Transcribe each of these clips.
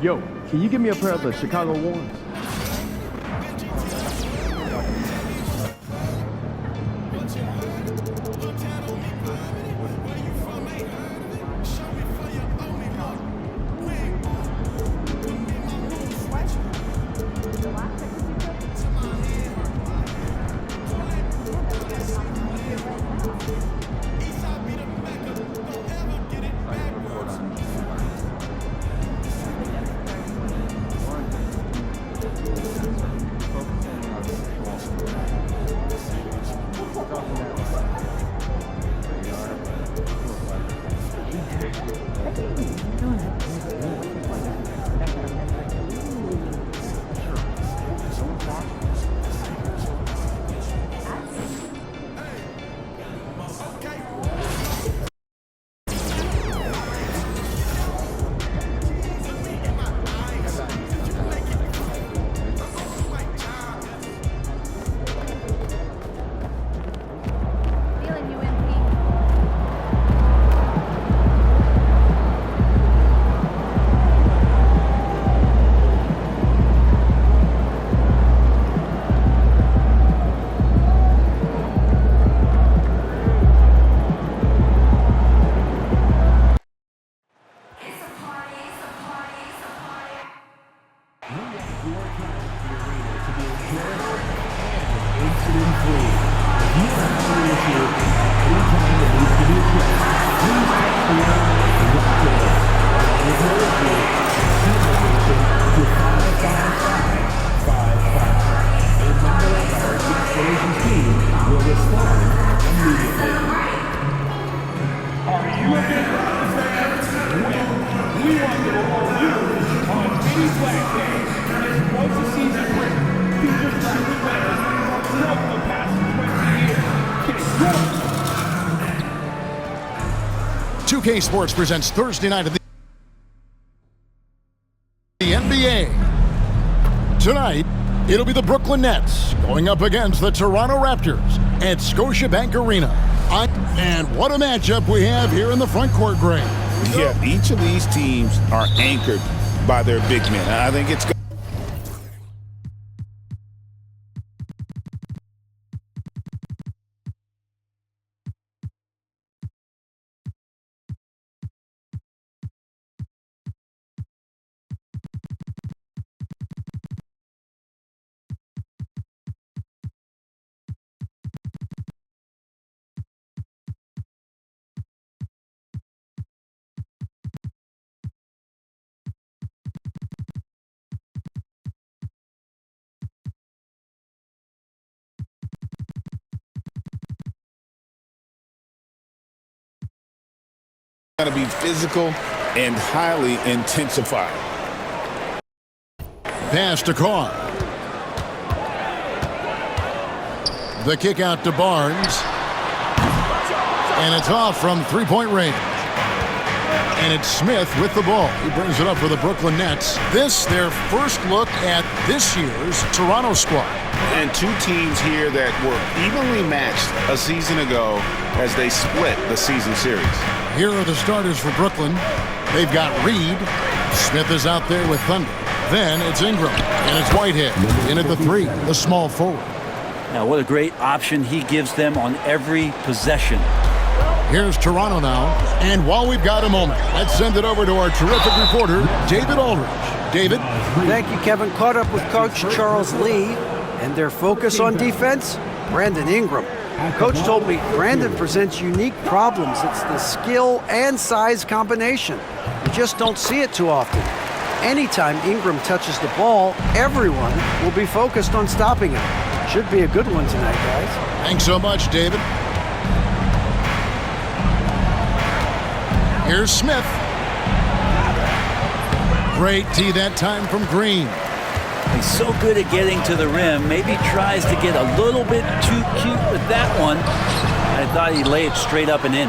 Yo, can you give me a pair of the Chicago ones? K Sports presents Thursday night of the NBA. Tonight, it'll be the Brooklyn Nets going up against the Toronto Raptors at Scotiabank Arena. And what a matchup we have here in the front court, Greg. Yeah, each of these teams are anchored by their big men. I think it's going to be physical and highly intensified. Pass to Carr. The kick out to Barnes. And it's off from three-point range. And it's Smith with the ball. He brings it up for the Brooklyn Nets. This, their first look at this year's Toronto squad. And two teams here that were evenly matched a season ago as they split the season series. Here are the starters for Brooklyn. They've got Reed. Smith is out there with Thunder. Then it's Ingram. And it's Whitehead in at the three, the small forward. Now, what a great option he gives them on every possession. Here's Toronto now. And while we've got a moment, let's send it over to our terrific reporter, David Aldridge. David? Thank you, Kevin. Caught up with Coach Charles Lee and their focus on defense, Brandon Ingram. Coach told me Brandon presents unique problems. It's the skill and size combination. You just don't see it too often. Anytime Ingram touches the ball, everyone will be focused on stopping him. Should be a good one tonight, guys. Thanks so much, David. Here's Smith. Great tee that time from Green. He's so good at getting to the rim. Maybe tries to get a little bit too cute with that one. I thought he'd lay it straight up and in.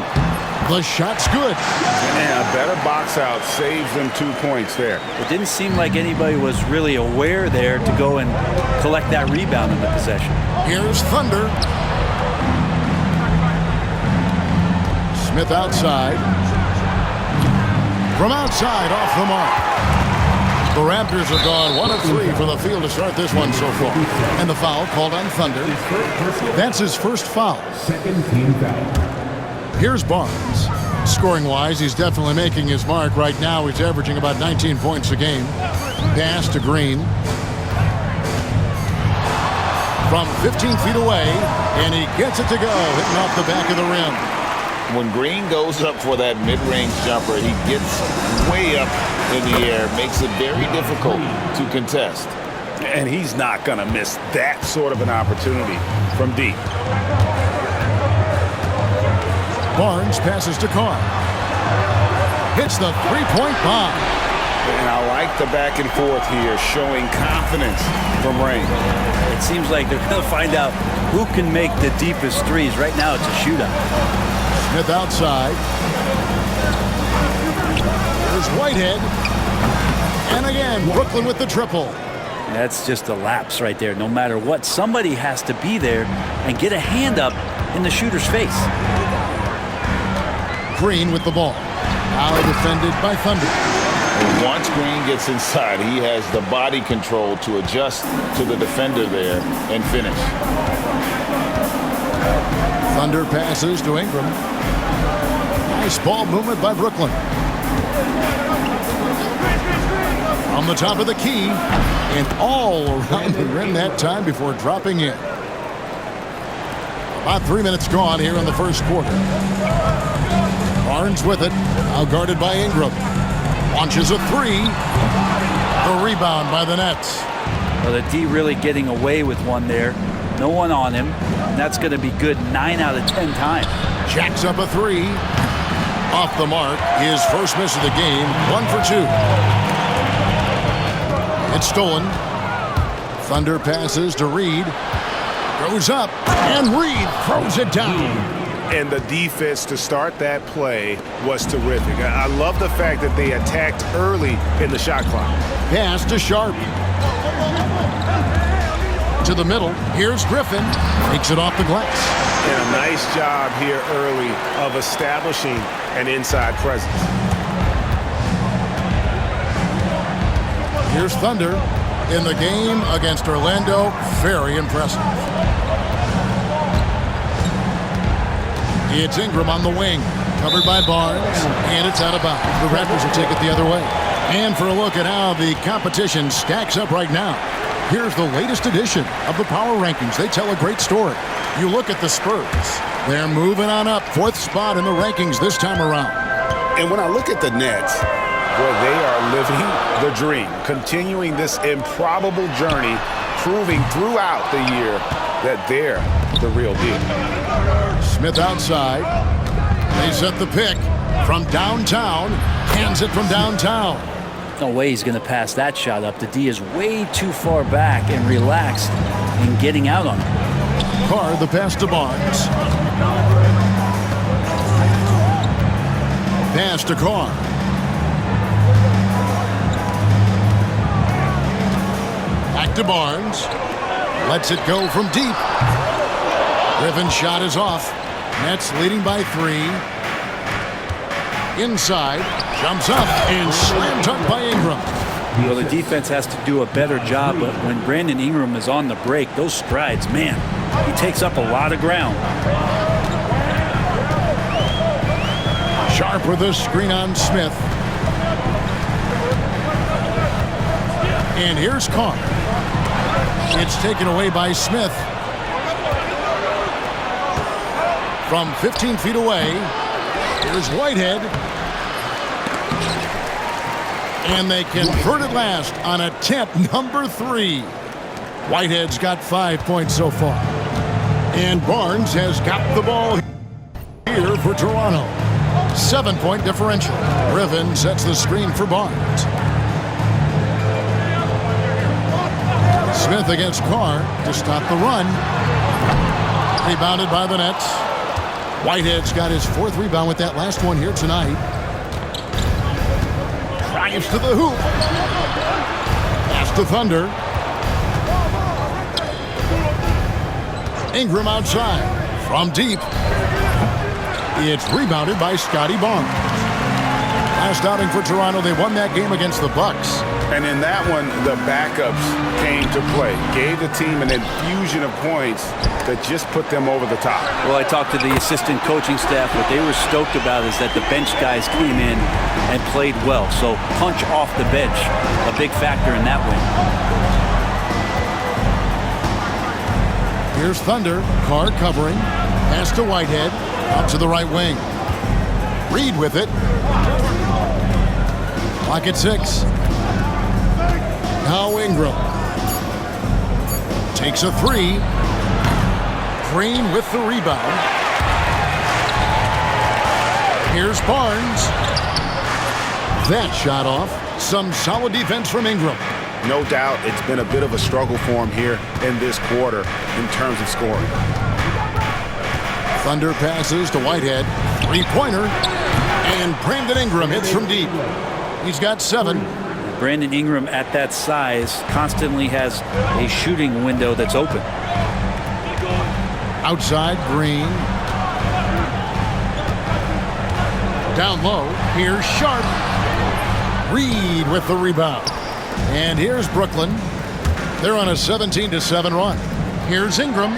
The shot's good. And a better box out saves them 2 points there. It didn't seem like anybody was really aware there to go and collect that rebound in the possession. Here's Thunder. Smith outside. From outside, off the mark. The Raptors have gone 1 of 3 for the field to start this one so far. And the foul called on Thunder. That's his first foul. Second team foul. Here's Barnes. Scoring-wise, he's definitely making his mark. Right now, he's averaging about 19 points a game. Pass to Green. From 15 feet away, and he gets it to go, hitting off the back of the rim. When Green goes up for that mid-range jumper, he gets way up in the air, makes it very difficult to contest. And he's not going to miss that sort of an opportunity from deep. Barnes passes to Carr. Hits the three-point bomb. And I like the back and forth here, showing confidence from Rain. It seems like they're going to find out who can make the deepest threes. Right now, it's a shootout. Smith outside. There's Whitehead. And again, Brooklyn with the triple. That's just a lapse right there. No matter what, somebody has to be there and get a hand up in the shooter's face. Green with the ball. Now defended by Thunder. And once Green gets inside, he has the body control to adjust to the defender there and finish. Thunder passes to Ingram. Nice ball movement by Brooklyn. On the top of the key, and all around the rim that time before dropping in. About 3 minutes gone here in the first quarter. Barnes with it, now guarded by Ingram. Launches a three. The rebound by the Nets. Well, the D really getting away with one there. No one on him. And that's going to be good 9 out of 10 times. Jacks up a three. Off the mark. His first miss of the game. 1 for 2. It's stolen. Thunder passes to Reed. Goes up. And Reed throws it down. And the defense to start that play was terrific. I love the fact that they attacked early in the shot clock. Pass to Sharp. To the middle. Here's Griffin. Takes it off the glass. And a nice job here early of establishing an inside presence. Here's Thunder in the game against Orlando. Very impressive. It's Ingram on the wing. Covered by Barnes. And it's out of bounds. The Raptors will take it the other way. And for a look at how the competition stacks up right now. Here's the latest edition of the Power Rankings. They tell a great story. You look at the Spurs. They're moving on up. 4th spot in the rankings this time around. And when I look at the Nets, boy, they are living the dream. Continuing this improbable journey, proving throughout the year that they're the real deal. Smith outside. They set the pick from downtown. Hands it from downtown. No way he's going to pass that shot up. The D is way too far back and relaxed in getting out on him. Carr, the pass to Barnes. Pass to Carr. Back to Barnes. Lets it go from deep. Griffin's shot is off. Nets leading by 3. Inside. Jumps up and slam dunk by Ingram. Well, the defense has to do a better job, but when Brandon Ingram is on the break, those strides, man, he takes up a lot of ground. Sharp with a screen on Smith. And here's Carr. It's taken away by Smith. From 15 feet away, here's Whitehead. And they convert at last on attempt number 3. Whitehead's got 5 points so far. And Barnes has got the ball here for Toronto. 7-point differential. Griffin sets the screen for Barnes. Smith against Carr to stop the run. Rebounded by the Nets. Whitehead's got his 4th rebound with that last one here tonight. Drives to the hoop. Pass to Thunder. Ingram outside. From deep. It's rebounded by Scotty Barnes. last outing for Toronto, they won that game against the Bucks. And in that one, the backups came to play. Gave the team an infusion of points that just put them over the top. Well, I talked to the assistant coaching staff. What they were stoked about is that the bench guys came in and played well. So punch off the bench, a big factor in that win. Here's Thunder. Carr covering. Pass to Whitehead. Out to the right wing. Reed with it. Clock at 6. Now Ingram. Takes a 3. Green with the rebound. Here's Barnes. That shot off. Some solid defense from Ingram. No doubt it's been a bit of a struggle for him here in this quarter in terms of scoring. Thunder passes to Whitehead. Three-pointer. And Brandon Ingram hits from deep. He's got 7. Brandon Ingram at that size constantly has a shooting window that's open. Outside, Green. Down low. Here's Sharp. Reed with the rebound. And here's Brooklyn. They're on a 17-7 run. Here's Ingram.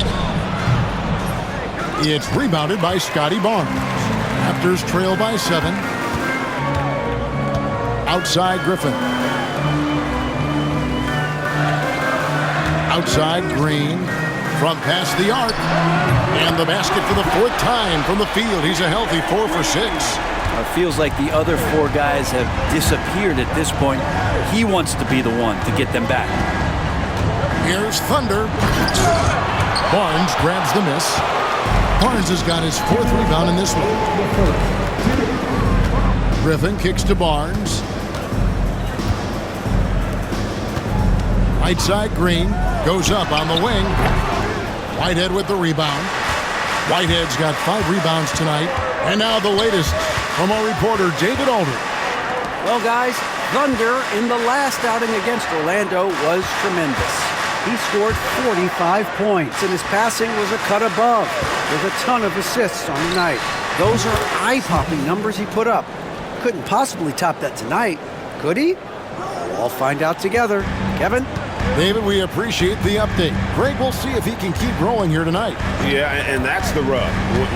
It's rebounded by Scotty Barnes. Raptors trail by 7. Outside, Griffin. Outside, Green. From past the arc. And the basket for the 4th time from the field. He's a healthy 4 for 6. It feels like the other 4 guys have disappeared at this point. He wants to be the one to get them back. Here's Thunder. Barnes grabs the miss. Barnes has got his 4th rebound in this one. Griffin kicks to Barnes. Right side, Green. Goes up on the wing. Whitehead with the rebound. Whitehead's got 5 rebounds tonight. And now the latest from our reporter, David Aldridge. Well, guys, Thunder in the last outing against Orlando was tremendous. He scored 45 points, and his passing was a cut above, with a ton of assists on the night. Those are eye-popping numbers he put up. Couldn't possibly top that tonight, could he? We'll all find out together. Kevin? David, we appreciate the update. Greg, we'll see if he can keep growing here tonight. Yeah, and that's the rub.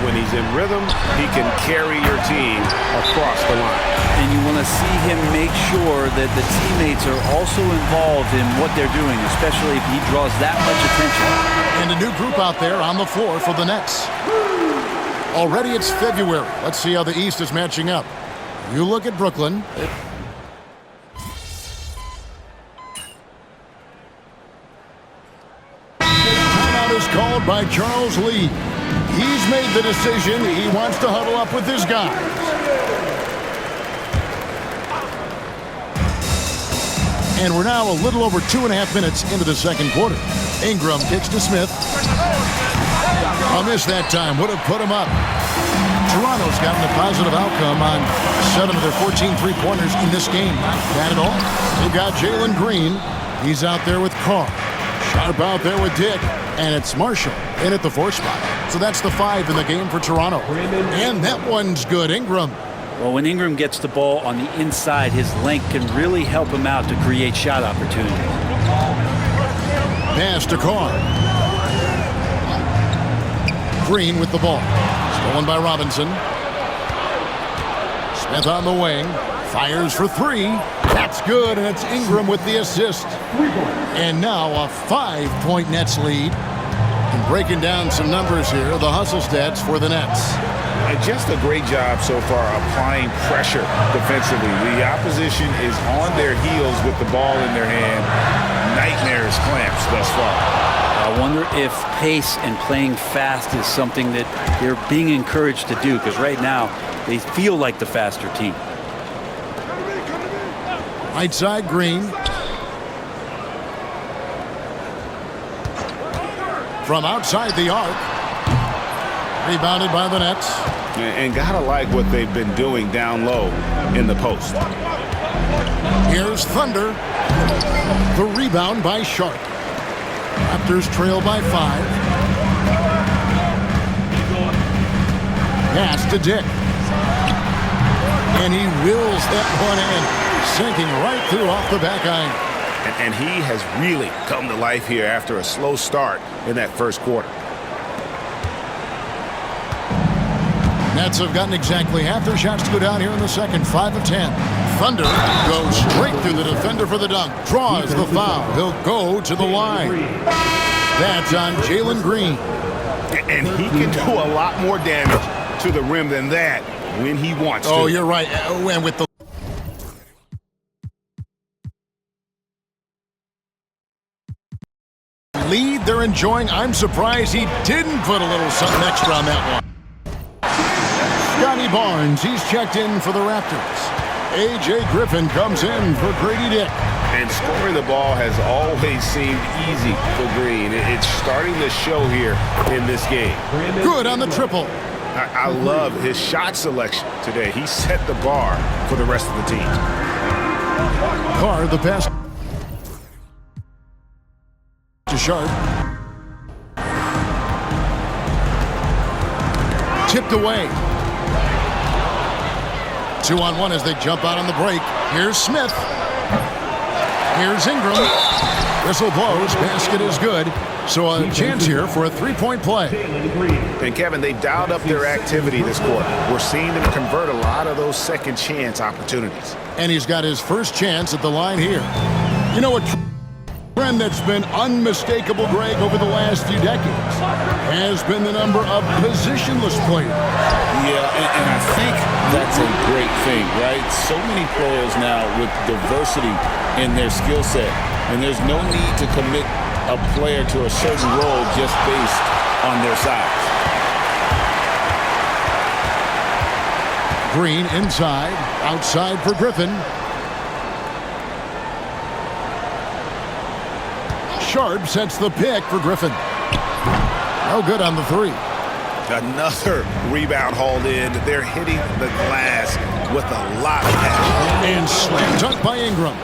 When he's in rhythm, he can carry your team across the line. And you want to see him make sure that the teammates are also involved in what they're doing, especially if he draws that much attention. And a new group out there on the floor for the Nets. Already it's February. Let's see how the East is matching up. You look at Brooklyn. Timeout is called by Charles Lee. He's made the decision. He wants to huddle up with his guys. And we're now a little over 2.5 minutes into the second quarter. Ingram kicks to Smith. A miss that time. Would have put him up. Toronto's gotten a positive outcome on 7 of their 14 three-pointers in this game. Not bad at all. They've got Jalen Green. He's out there with Carr. Sharp out there with Dick. And it's Marshall in at the 4th spot. So that's the 5 in the game for Toronto. And that one's good. Ingram. Well, when Ingram gets the ball on the inside, his length can really help him out to create shot opportunities. Pass to Carr. Green with the ball. Stolen by Robinson. Smith on the wing. Fires for 3. That's good, and it's Ingram with the assist. And now a 5-point Nets lead. And breaking down some numbers here, the hustle stats for the Nets. And just a great job so far applying pressure defensively. The opposition is on their heels with the ball in their hand. Nightmares clamps thus far. I wonder if pace and playing fast is something that they're being encouraged to do, because right now they feel like the faster team. Right side, Green. From outside the arc. Rebounded by the Nets. And gotta like what they've been doing down low in the post. Here's Thunder. The rebound by Sharp. Raptors trail by 5. Pass to Dick. And he wills that one in, sinking right through off the back iron. And he has really come to life here after a slow start in that first quarter. Nets have gotten exactly half their shots to go down here in the second, 5 of 10. Thunder goes straight through the defender for the dunk, draws the foul. He'll go to the line. That's on Jalen Green. And he can do a lot more damage to the rim than that when he wants to. Oh, you're right. And with the lead they're enjoying, I'm surprised he didn't put a little something extra on that one. Scotty Barnes, he's checked in for the Raptors. A.J. Griffin comes in for Grady Dick. And scoring the ball has always seemed easy for Green. It's starting to show here in this game. Good on the triple. I love his shot selection today. He set the bar for the rest of the team. Carr, the pass to Sharp. Tipped away. 2-on-1 as they jump out on the break. Here's Smith. Here's Ingram. Whistle blows. Basket is good. So a chance here for a three-point play. And Kevin, they dialed up their activity this quarter. We're seeing them convert a lot of those second chance opportunities. And he's got his first chance at the line here. You know, a trend that's been unmistakable, Greg, over the last few decades has been the number of positionless players. Yeah, and I think that's a great thing, right? So many players now with diversity in their skill set, and there's no need to commit a player to a certain role just based on their size. Green inside, outside for Griffin. Sharp sets the pick for Griffin. No good on the three. Another rebound hauled in. They're hitting the glass with a lot of passion. And slam dunk by Ingram.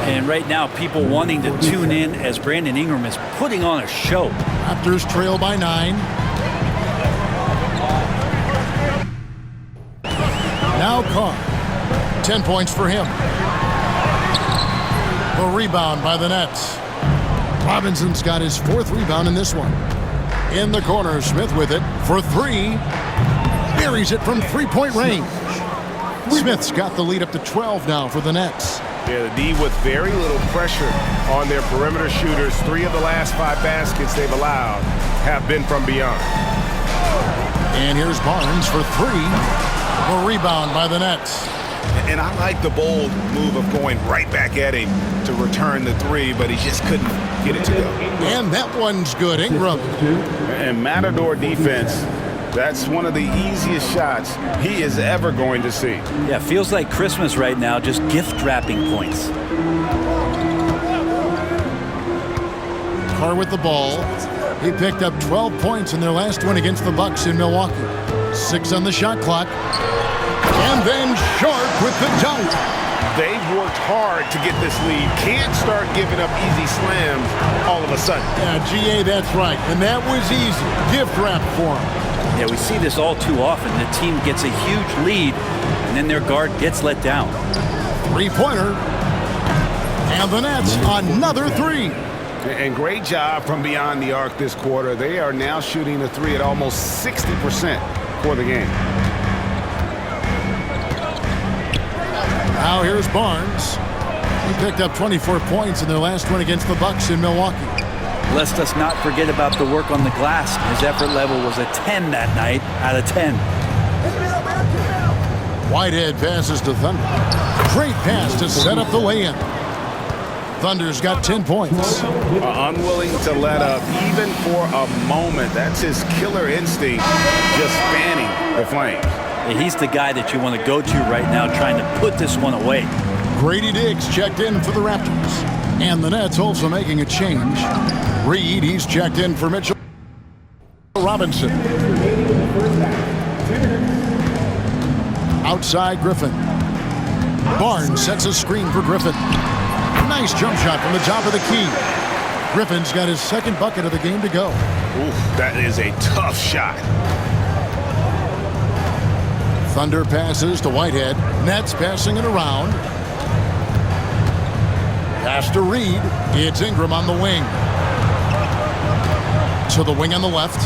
And right now, people wanting to tune in as Brandon Ingram is putting on a show. Raptors trail by 9. Now Carr. 10 points for him. The rebound by the Nets. Robinson's got his 4th rebound in this one. In the corner, Smith with it for 3. Buries it from three-point range. Smith's got the lead up to 12 now for the Nets. Yeah, the D with very little pressure on their perimeter shooters. 3 of the last 5 baskets they've allowed have been from beyond. And here's Barnes for 3. A rebound by the Nets. And I like the bold move of going right back at him to return the 3, but he just couldn't get it to go. And that one's good. Ingram. And Matador defense, that's one of the easiest shots he is ever going to see. Yeah, feels like Christmas right now, just gift wrapping points. Carr with the ball. He picked up 12 points in their last one against the Bucks in Milwaukee. 6 on the shot clock. And then Sharp with the dunk. They've worked hard to get this lead. Can't start giving up easy slams all of a sudden. Yeah, GA, that's right. And that was easy. Gift wrap for him. Yeah, we see this all too often. The team gets a huge lead, and then their guard gets let down. Three-pointer. And the Nets, another 3. And great job from beyond the arc this quarter. They are now shooting the 3 at almost 60% for the game. Now here's Barnes. He picked up 24 points in their last one against the Bucks in Milwaukee. Let us not forget about the work on the glass. His effort level was a 10 that night out of 10. Whitehead passes to Thunder. Great pass to set up the lay-in. Thunder's got 10 points. Unwilling to let up even for a moment. That's his killer instinct, just fanning the flames. He's the guy that you want to go to right now trying to put this one away. Grady Diggs checked in for the Raptors. And the Nets also making a change. Reed, he's checked in for Mitchell Robinson. Outside Griffin. Barnes sets a screen for Griffin. Nice jump shot from the top of the key. Griffin's got his 2nd bucket of the game to go. Ooh, that is a tough shot. Thunder passes to Whitehead. Nets passing it around. Pass to Reed. It's Ingram on the wing. To the wing on the left.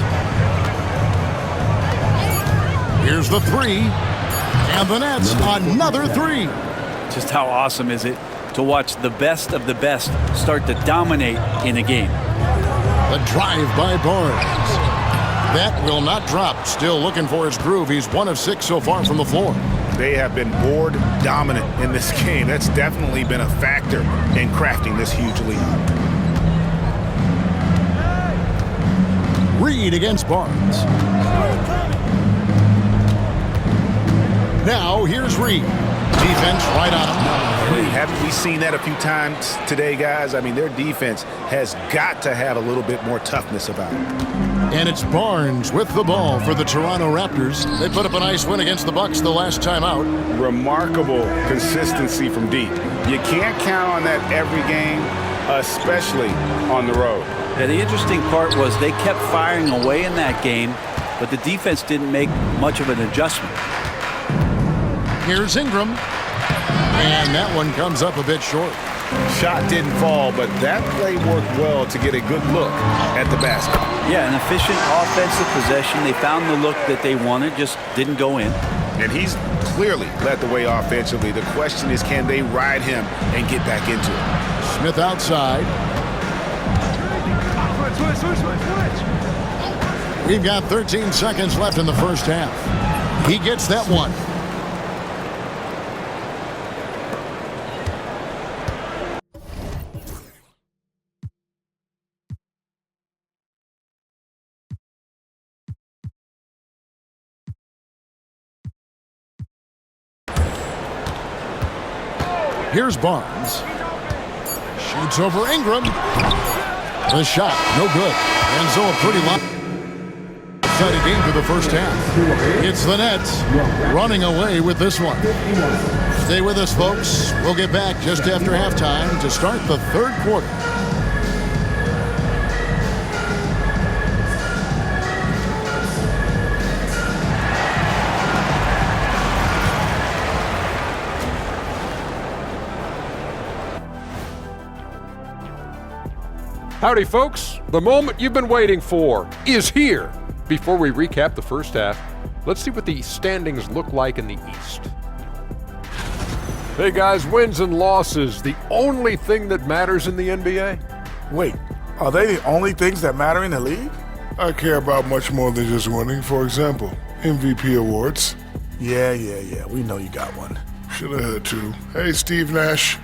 Here's the three. And the Nets, another three. Just how awesome is it to watch the best of the best start to dominate in a game? The drive by Barnes. That will not drop. Still looking for his groove. He's 1 of 6 so far from the floor. They have been board dominant in this game. That's definitely been a factor in crafting this huge lead. Reed against Barnes. Now here's Reed. Defense right on him. Haven't we seen that a few times today, guys? I mean, their defense has got to have a little bit more toughness about it. And it's Barnes with the ball for the Toronto Raptors. They put up a nice win against the Bucks the last time out. Remarkable consistency from deep. You can't count on that every game, especially on the road. Yeah, the interesting part was they kept firing away in that game, but the defense didn't make much of an adjustment. Here's Ingram. And that one comes up a bit short. Shot didn't fall, but that play worked well to get a good look at the basket. Yeah, an efficient offensive possession. They found the look that they wanted, just didn't go in. And he's clearly led the way offensively. The question is, can they ride him and get back into it? Smith outside. We've got 13 seconds left in the first half. He gets that one. Here's Barnes. Shoots over Ingram. The shot, no good. And so a pretty lopsided game for the first half. It's the Nets running away with this one. Stay with us, folks. We'll get back just after halftime to start the third quarter. Howdy, folks. The moment you've been waiting for is here. Before we recap the first half, let's see what the standings look like in the East. Hey guys, wins and losses, the only thing that matters in the NBA? Wait, are they the only things that matter in the league? I care about much more than just winning. For example, MVP awards. Yeah, we know you got one. Should have had two. Hey, Steve Nash.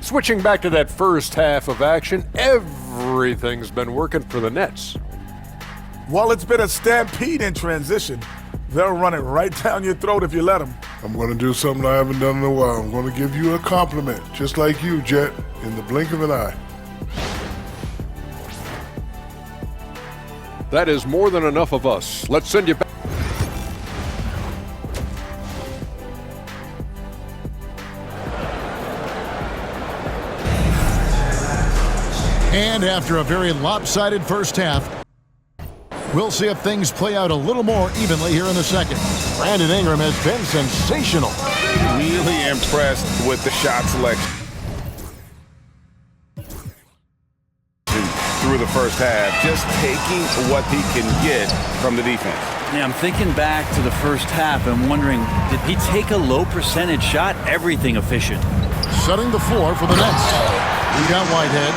Switching back to that first half of action, everything's been working for the Nets. Well, it's been a stampede in transition. They'll run it right down your throat if you let them. I'm going to do something I haven't done in a while. I'm going to give you a compliment, just like you, Jet, in the blink of an eye. That is more than enough of us. Let's send you back. And after a very lopsided first half, we'll see if things play out a little more evenly here in the second. Brandon Ingram has been sensational. Really impressed with the shot selection through the first half, just taking what he can get from the defense. Yeah, I'm thinking back to the first half and wondering, did he take a low percentage shot? Everything efficient. Setting the floor for the Nets. We got Whitehead.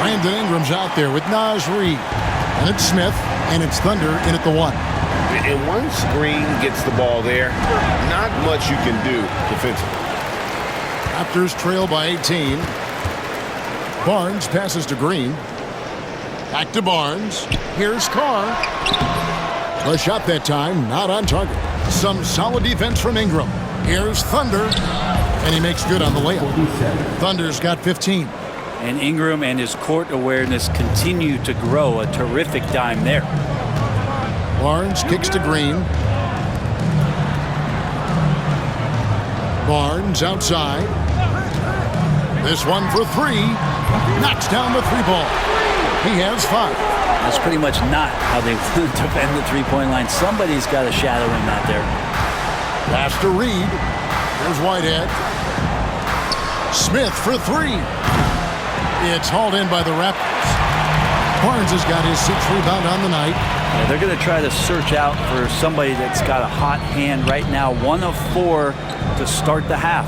Brandon Ingram's out there with Naz Reid. And it's Smith, and it's Thunder in at the one. And once Green gets the ball there, not much you can do defensively. Raptors trail by 18. Barnes passes to Green. Back to Barnes. Here's Carr. The shot that time, not on target. Some solid defense from Ingram. Here's Thunder. And he makes good on the layup. Thunder's got 15. And Ingram and his court awareness continue to grow. A terrific dime there. Barnes kicks to Green. Barnes outside. This one for three. Knocks down the three ball. He has 5. That's pretty much not how they defend the three-point line. Somebody's got to shadow him out there. Pass to Reed. Here's Whitehead. Smith for three. It's hauled in by the Raptors. Barnes has got his 6th rebound on the night. Yeah, they're going to try to search out for somebody that's got a hot hand right now. 1 of 4 to start the half.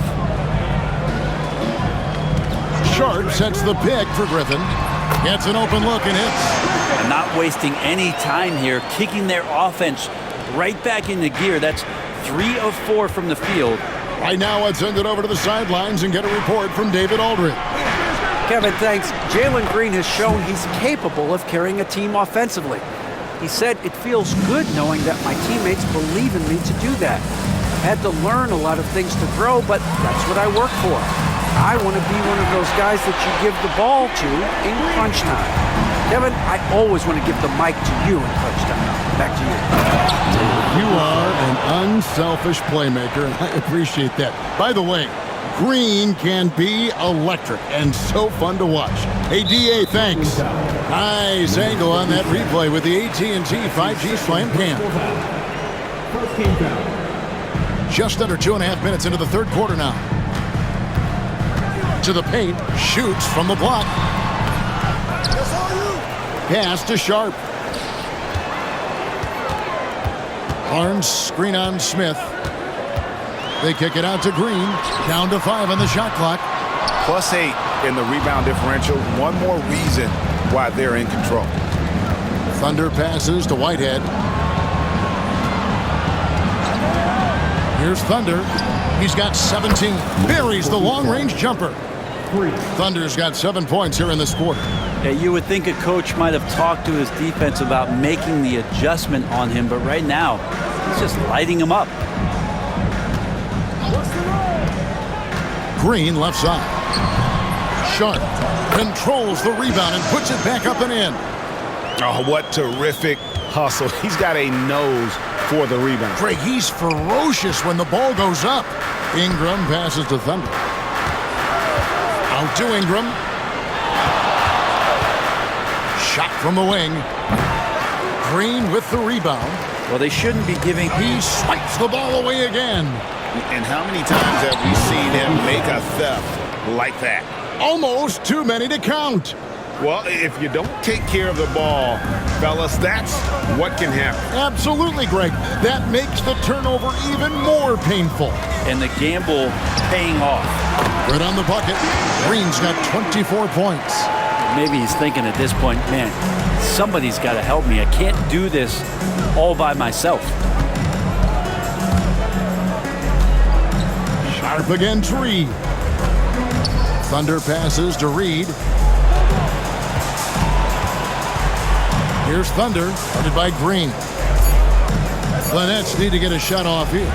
Sharp sets the pick for Griffin. Gets an open look and hits. And not wasting any time here, kicking their offense right back into gear. That's 3 of 4 from the field. Right now, let's send it over to the sidelines and get a report from David Aldridge. Kevin, thanks. Jalen Green has shown he's capable of carrying a team offensively. He said, "It feels good knowing that my teammates believe in me to do that. I had to learn a lot of things to grow, but that's what I work for. I want to be one of those guys that you give the ball to in crunch time." Kevin, I always want to give the mic to you in crunch time. Back to you. You are an unselfish playmaker, and I appreciate that. By the way, Green can be electric and so fun to watch. Hey, DA, thanks. Nice angle on that replay with the AT&T 5G Slam Cam. Just under 2.5 minutes into the third quarter now. To the paint, shoots from the block. Pass to Sharp. Barnes screen on Smith. They kick it out to Green. Down to 5 on the shot clock. +8 in the rebound differential. One more reason why they're in control. Thunder passes to Whitehead. Here's Thunder. He's got 17. Buries the long-range jumper. Thunder's got 7 points here in this quarter. Yeah, you would think a coach might have talked to his defense about making the adjustment on him, but right now, he's just lighting him up. Green left side. Sharp controls the rebound and puts it back up and in. Oh, what terrific hustle. He's got a nose for the rebound. Craig, he's ferocious when the ball goes up. Ingram passes to Thunder. Out to Ingram. Shot from the wing. Green with the rebound. Well, they shouldn't be giving... He swipes the ball away again. And how many times have we seen him make a theft like that? Almost too many to count. Well, if you don't take care of the ball, fellas, that's what can happen. Absolutely, Greg. That makes the turnover even more painful. And the gamble paying off. Good on the bucket. Green's got 24 points. Maybe he's thinking at this point, man, somebody's got to help me. I can't do this all by myself. Sharp against Reed. Thunder passes to Reed. Here's Thunder, guarded by Green. The Nets need to get a shot off here.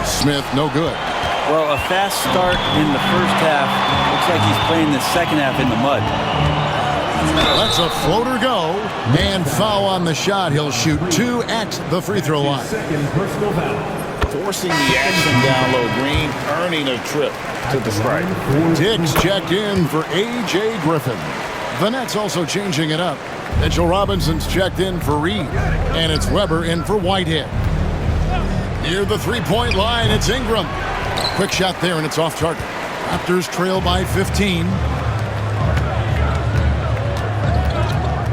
Smith, no good. Well, a fast start in the first half. Looks like he's playing the second half in the mud. Lets a floater go. And foul on the shot. He'll shoot 2 at the free throw line. Forcing the action down low. Green earning a trip to the stripe. Diggs checked in for A.J. Griffin. The Nets also changing it up. Mitchell Robinson's checked in for Reed. And it's Weber in for Whitehead. Near the three-point line, it's Ingram. Quick shot there, and it's off target. Raptors trail by 15.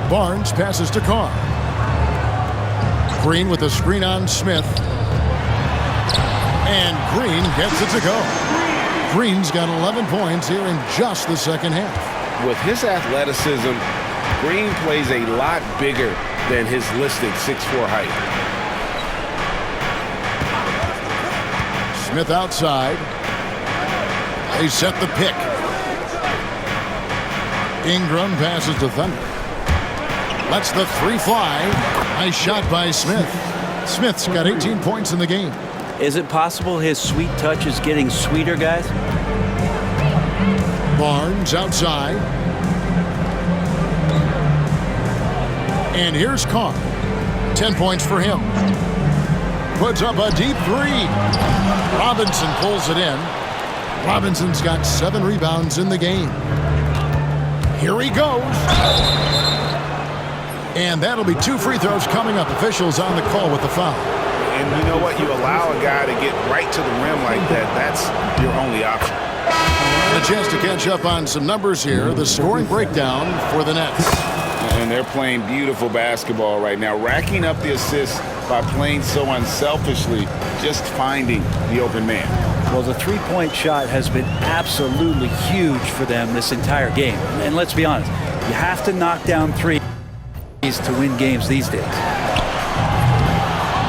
Barnes passes to Carr. Green with a screen on Smith. And Green gets it to go. Green's got 11 points here in just the second half. With his athleticism, Green plays a lot bigger than his listed 6'4" height. Smith outside. They set the pick. Ingram passes to Thunder. Lets the three fly. Nice shot by Smith. Smith's got 18 points in the game. Is it possible his sweet touch is getting sweeter, guys? Barnes outside. And here's Carr. 10 points for him. Puts up a deep three. Robinson pulls it in. Robinson's got 7 rebounds in the game. Here he goes. And that'll be 2 free throws coming up. Officials on the call with the foul. And you know what? You allow a guy to get right to the rim like that. That's your only option. And a chance to catch up on some numbers here. The scoring breakdown for the Nets. And they're playing beautiful basketball right now, racking up the assists by playing so unselfishly, just finding the open man. Well, the three-point shot has been absolutely huge for them this entire game. And let's be honest, you have to knock down threes to win games these days.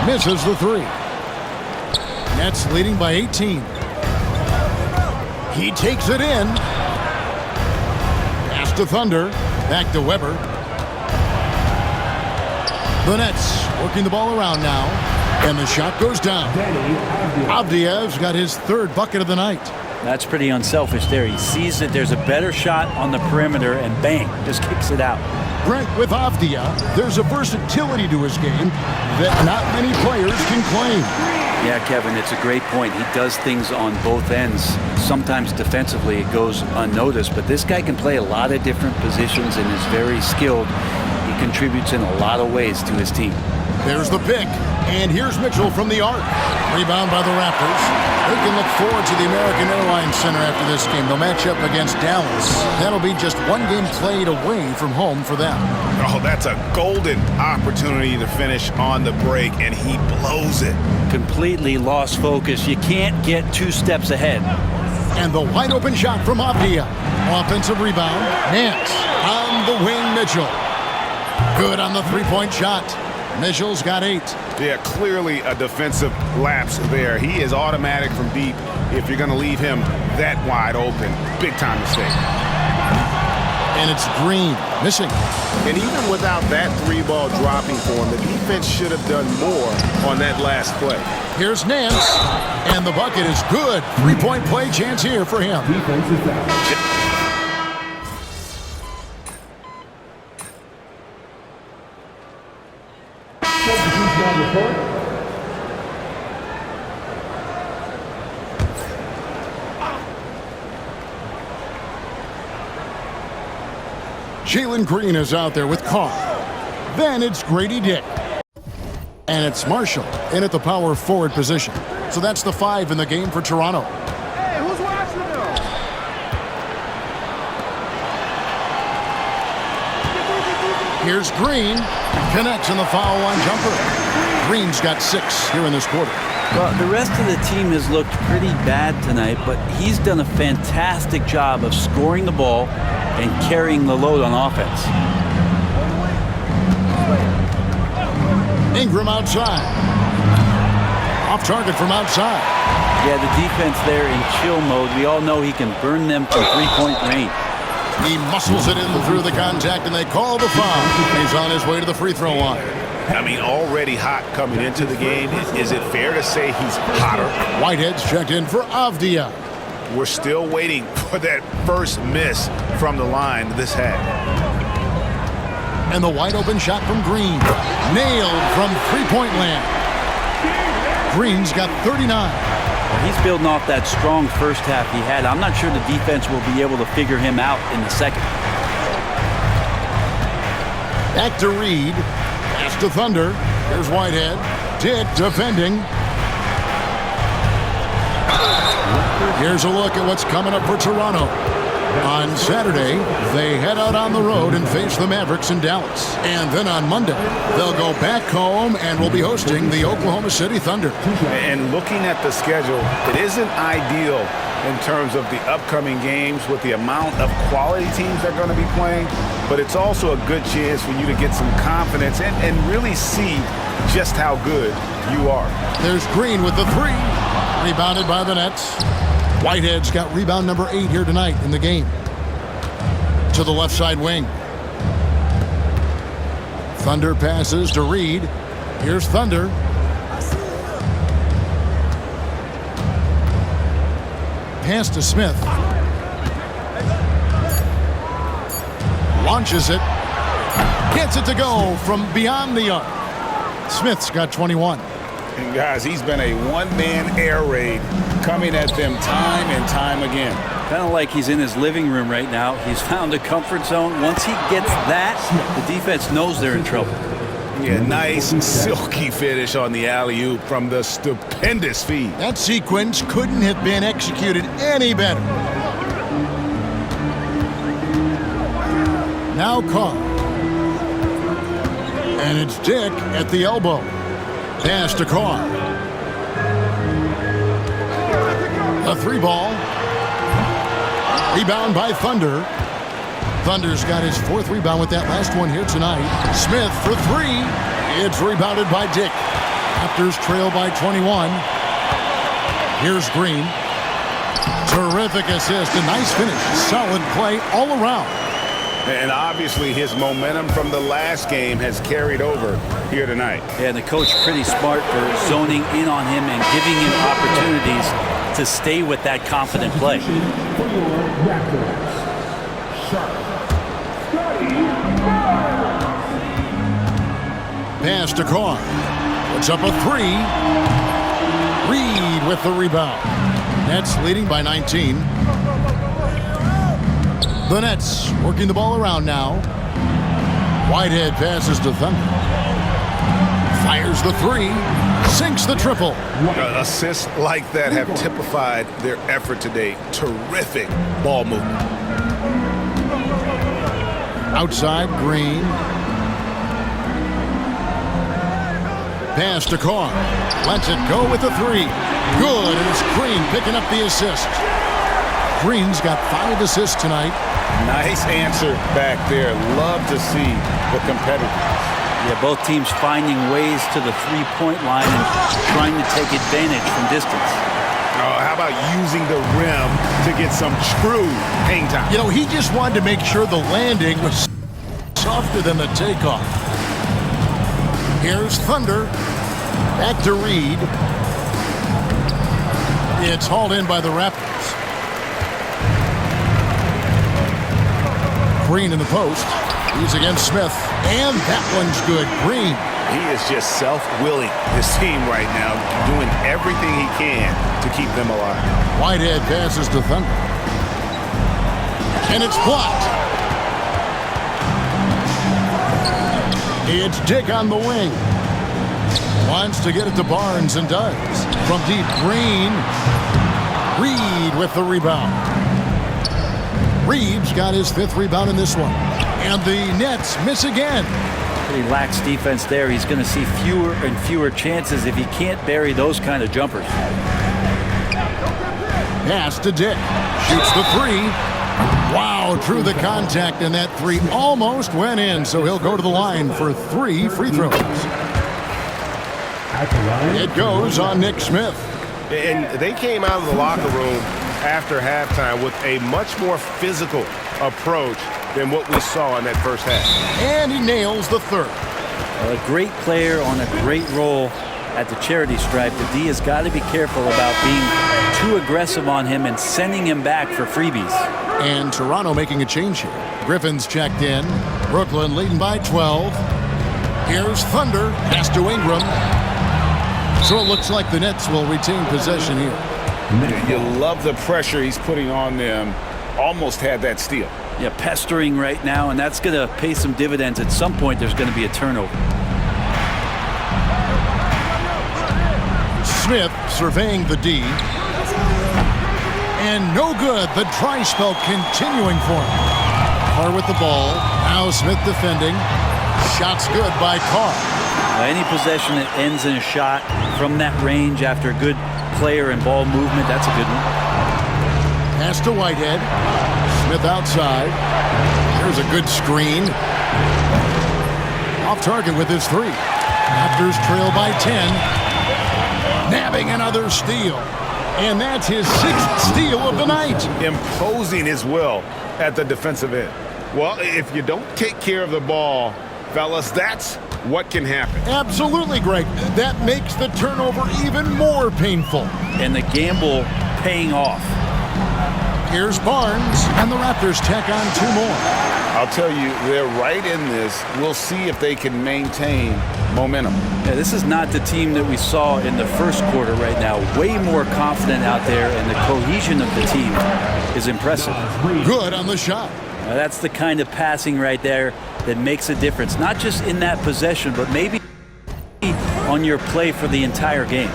Misses the 3. Nets leading by 18. He takes it in. Pass to Thunder. Back to Weber. The Nets working the ball around now. And the shot goes down. Avdiev's got his 3rd bucket of the night. That's pretty unselfish there. He sees that there's a better shot on the perimeter and bang, just kicks it out. Greg, with Avdiev, there's a versatility to his game that not many players can claim. Yeah, Kevin, it's a great point. He does things on both ends. Sometimes defensively it goes unnoticed, but this guy can play a lot of different positions and is very skilled. He contributes in a lot of ways to his team. There's the pick, and here's Mitchell from the arc. Rebound by the Raptors. They can look forward to the American Airlines Center after this game. They'll match up against Dallas. That'll be just 1 game played away from home for them. Oh, that's a golden opportunity to finish on the break, and he blows it. Completely lost focus. You can't get 2 steps ahead. And the wide open shot from Avdiev. Offensive rebound. Nance on the wing, Mitchell. Good on the 3-point shot. Mitchell's got 8. Yeah, clearly a defensive lapse there. He is automatic from deep if you're going to leave him that wide open. Big time mistake. And it's Green missing. And even without that 3-ball dropping for him, the defense should have done more on that last play. Here's Nance, and the bucket is good. 3-point play chance here for him. Defense is out. Jalen Green is out there with Carr. Then it's Grady Dick. And it's Marshall in at the power forward position. So that's the 5 in the game for Toronto. Hey, who's watching them? Here's Green. Connects in the foul line jumper. Green's got 6 here in this quarter. Well, the rest of the team has looked pretty bad tonight, but he's done a fantastic job of scoring the ball and carrying the load on offense. Ingram outside. Off target from outside. Yeah, the defense there in chill mode. We all know he can burn them from 3-point range. He muscles it in through the contact, and they call the foul. He's on his way to the free throw line. I mean, already hot coming into the game. Is it fair to say he's hotter? Whitehead's checked in for Avdiev. We're still waiting for that first miss from the line this had. And the wide open shot from Green. Nailed from 3-point land. Green's got 39. He's building off that strong first half he had. I'm not sure the defense will be able to figure him out in the second. Back to Reed. Pass to Thunder. Here's Whitehead. Dick defending. Here's a look at what's coming up for Toronto. On Saturday, they head out on the road and face the Mavericks in Dallas. And then on Monday, they'll go back home and will be hosting the Oklahoma City Thunder. And looking at the schedule, it isn't ideal in terms of the upcoming games with the amount of quality teams they're going to be playing, but it's also a good chance for you to get some confidence and really see just how good you are. There's Green with the 3. Rebounded by the Nets. Whitehead's got rebound number 8 here tonight in the game. To the left side wing. Thunder passes to Reed. Here's Thunder. Pass to Smith. Launches it. Gets it to go from beyond the arc. Smith's got 21. And guys, he's been a one-man air raid coming at them time and time again. Kind of like he's in his living room right now. He's found a comfort zone. Once he gets that, the defense knows they're in trouble. Yeah, nice silky finish on the alley-oop from the stupendous feed. That sequence couldn't have been executed any better. Now Carr. And it's Dick at the elbow. Pass to Carr. A 3-ball. Rebound by Thunder. Thunder's got his 4th rebound with that last one here tonight. Smith for 3. It's rebounded by Dick. Raptors trail by 21. Here's Green. Terrific assist. A nice finish. Solid play all around. And obviously his momentum from the last game has carried over here tonight. Yeah, and the coach pretty smart for zoning in on him and giving him opportunities to stay with that confident play. Pass to Carr. Puts up a 3. Reed with the rebound. Nets leading by 19. The Nets working the ball around now. Whitehead passes to Thunder. Fires the 3. Sinks the triple. Assists like that have typified their effort today. Terrific ball movement. Outside, Green. Pass to Carr. Lets it go with the 3. Good, and it's Green picking up the assist. Green's got 5 assists tonight. Nice answer back there. Love to see the competitiveness. Yeah, both teams finding ways to the three-point line and trying to take advantage from distance. How about using the rim to get some true hang time? You know, he just wanted to make sure the landing was softer than the takeoff. Here's Thunder. Back to Reed. It's hauled in by the Raptors. Green in the post. He's against Smith. And that one's good. Green. He is just self-willing, this team right now, doing everything he can to keep them alive. Whitehead passes to Thunder. And it's blocked. It's Dick on the wing. Wants to get it to Barnes and does. From deep, Green. Reed with the rebound. Reeves got his 5th rebound in this one. And the Nets miss again. He lacks defense there. He's going to see fewer and fewer chances if he can't bury those kind of jumpers. Pass to Dick. Shoots the 3. Wow, through the contact, and that 3 almost went in, so he'll go to the line for 3 free throws. It goes on Nick Smith. And they came out of the locker room after halftime with a much more physical approach than what we saw in that first half. And he nails the 3rd. A great player on a great role at the charity stripe. The D has got to be careful about being too aggressive on him and sending him back for freebies. And Toronto making a change here. Griffin's checked in. Brooklyn leading by 12. Here's Thunder. Pass to Ingram. So it looks like the Nets will retain possession here. You love the pressure he's putting on them. Almost had that steal. Yeah, pestering right now, and that's going to pay some dividends. At some point, there's going to be a turnover. Smith surveying the D. And no good. The dry spell continuing for him. Carr with the ball. Now Smith defending. Shot's good by Carr. Any possession that ends in a shot from that range after a good player and ball movement, that's a good one. Pass to Whitehead. Smith outside. Here's a good screen. Off target with his 3. Raptors trail by 10. Nabbing another steal. And that's his 6th steal of the night. Imposing his will at the defensive end. Well, if you don't take care of the ball, fellas, that's what can happen. Absolutely, Greg. That makes the turnover even more painful. And the gamble paying off. Here's Barnes, and the Raptors tack on 2 more. I'll tell you, they're right in this. We'll see if they can maintain momentum. Yeah, this is not the team that we saw in the first quarter right now. Way more confident out there, and the cohesion of the team is impressive. Good on the shot. Now, that's the kind of passing right there that makes a difference, not just in that possession, but maybe on your play for the entire game.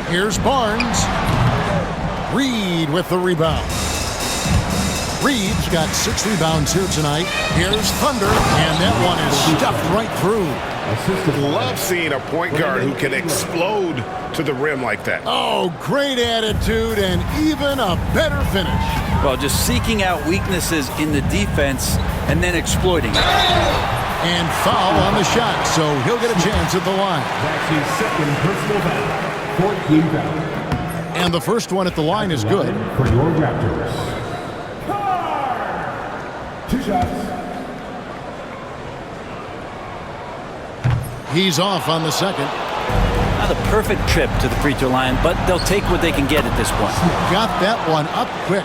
Here's Barnes. Reed with the rebound. Reed's got 6 rebounds here tonight. Here's Thunder, and that one is stuffed right through. Love seeing a point guard who can explode to the rim like that. Oh, great attitude and even a better finish. Well, just seeking out weaknesses in the defense and then exploiting it. And foul on the shot, so he'll get a chance at the line. That's his second personal foul. 14 foul. And the first one at the line is good. For your Raptors. 2 shots. He's off on the second. Not a perfect trip to the free throw line, but they'll take what they can get at this point. Got that one up quick.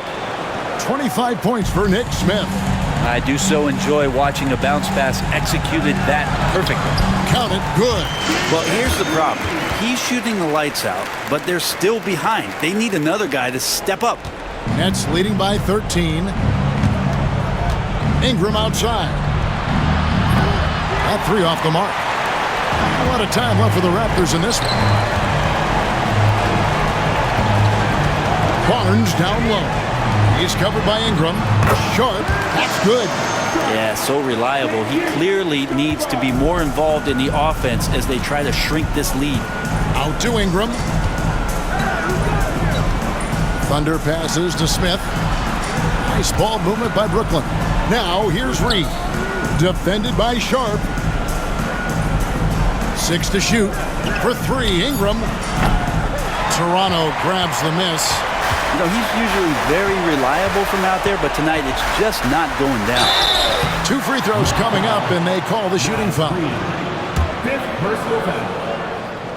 25 points for Nick Smith. I do so enjoy watching a bounce pass executed that perfectly. Count it, good. Well, here's the problem. He's shooting the lights out, but they're still behind. They need another guy to step up. Nets leading by 13. Ingram outside. That 3 off the mark. A lot of time left for the Raptors in this one. Barnes down low. He's covered by Ingram. Short. That's good. Yeah, so reliable. He clearly needs to be more involved in the offense as they try to shrink this lead. Out to Ingram. Thunder passes to Smith. Nice ball movement by Brooklyn. Now here's Reed. Defended by Sharp. 6 to shoot. For 3, Ingram. Toronto grabs the miss. You know, he's usually very reliable from out there, but tonight it's just not going down. 2 free throws coming up, and they call the shooting foul. 5th personal foul.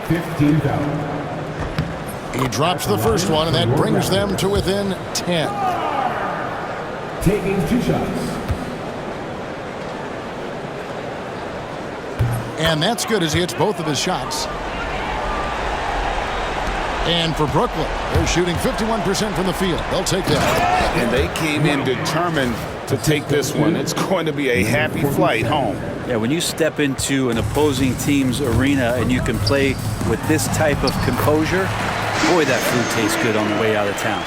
15 foul. He drops the first one, and that brings them to within 10. Taking 2 shots. And that's good as he hits both of his shots. And for Brooklyn, they're shooting 51% from the field. They'll take that. And they came in determined to take this one. It's going to be a happy flight home. Yeah, when you step into an opposing team's arena and you can play with this type of composure, boy, that food tastes good on the way out of town.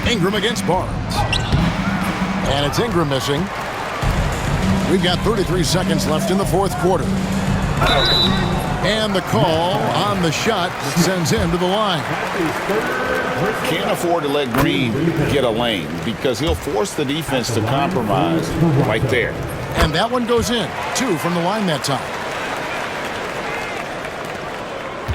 Ingram against Barnes. And it's Ingram missing. We've got 33 seconds left in the 4th quarter. And the call on the shot that sends him to the line. Can't afford to let Green get a lane because he'll force the defense to compromise right there. And that one goes in. 2 from the line that time.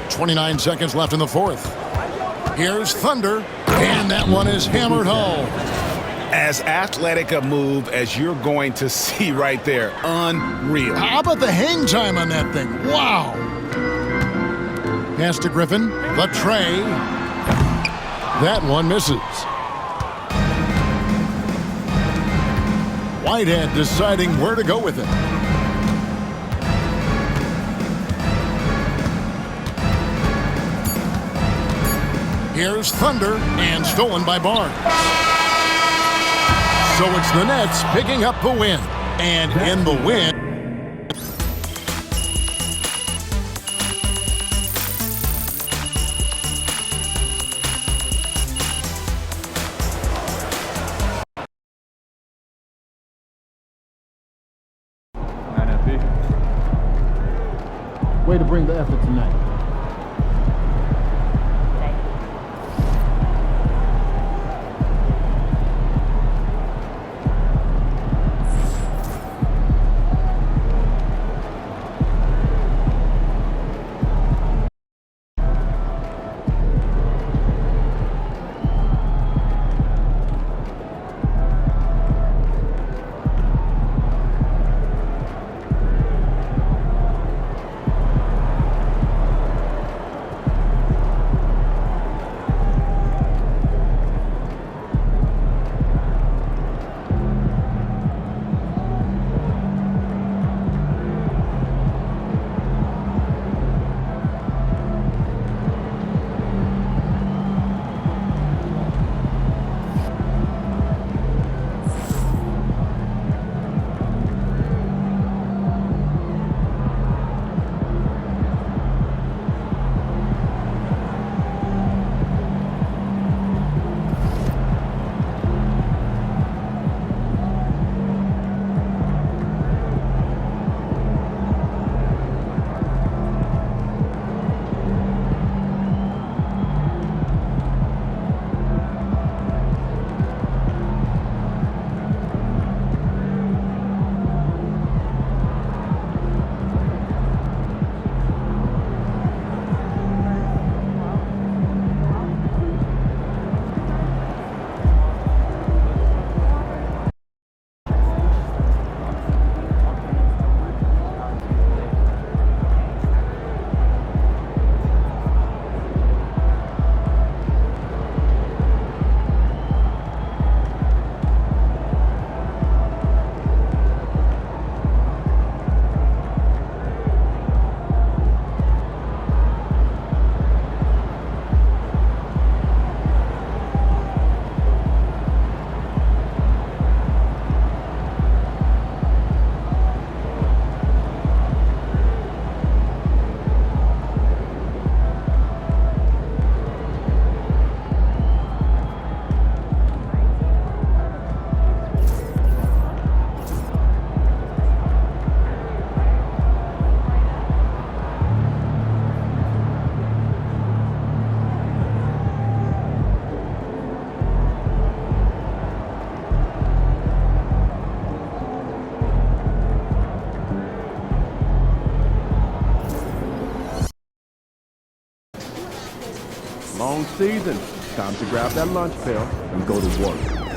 29 seconds left in the 4th. Here's Thunder. And that one is hammered home. As athletic a move as you're going to see right there. Unreal. How about the hang time on that thing? Wow. Pass to Griffin. The tray. That one misses. Whitehead deciding where to go with it. Here's Thunder, and stolen by Barnes. So it's the Nets picking up the win. And in the win, way to bring the effort tonight. Long season. Time to grab that lunch pail and go to work.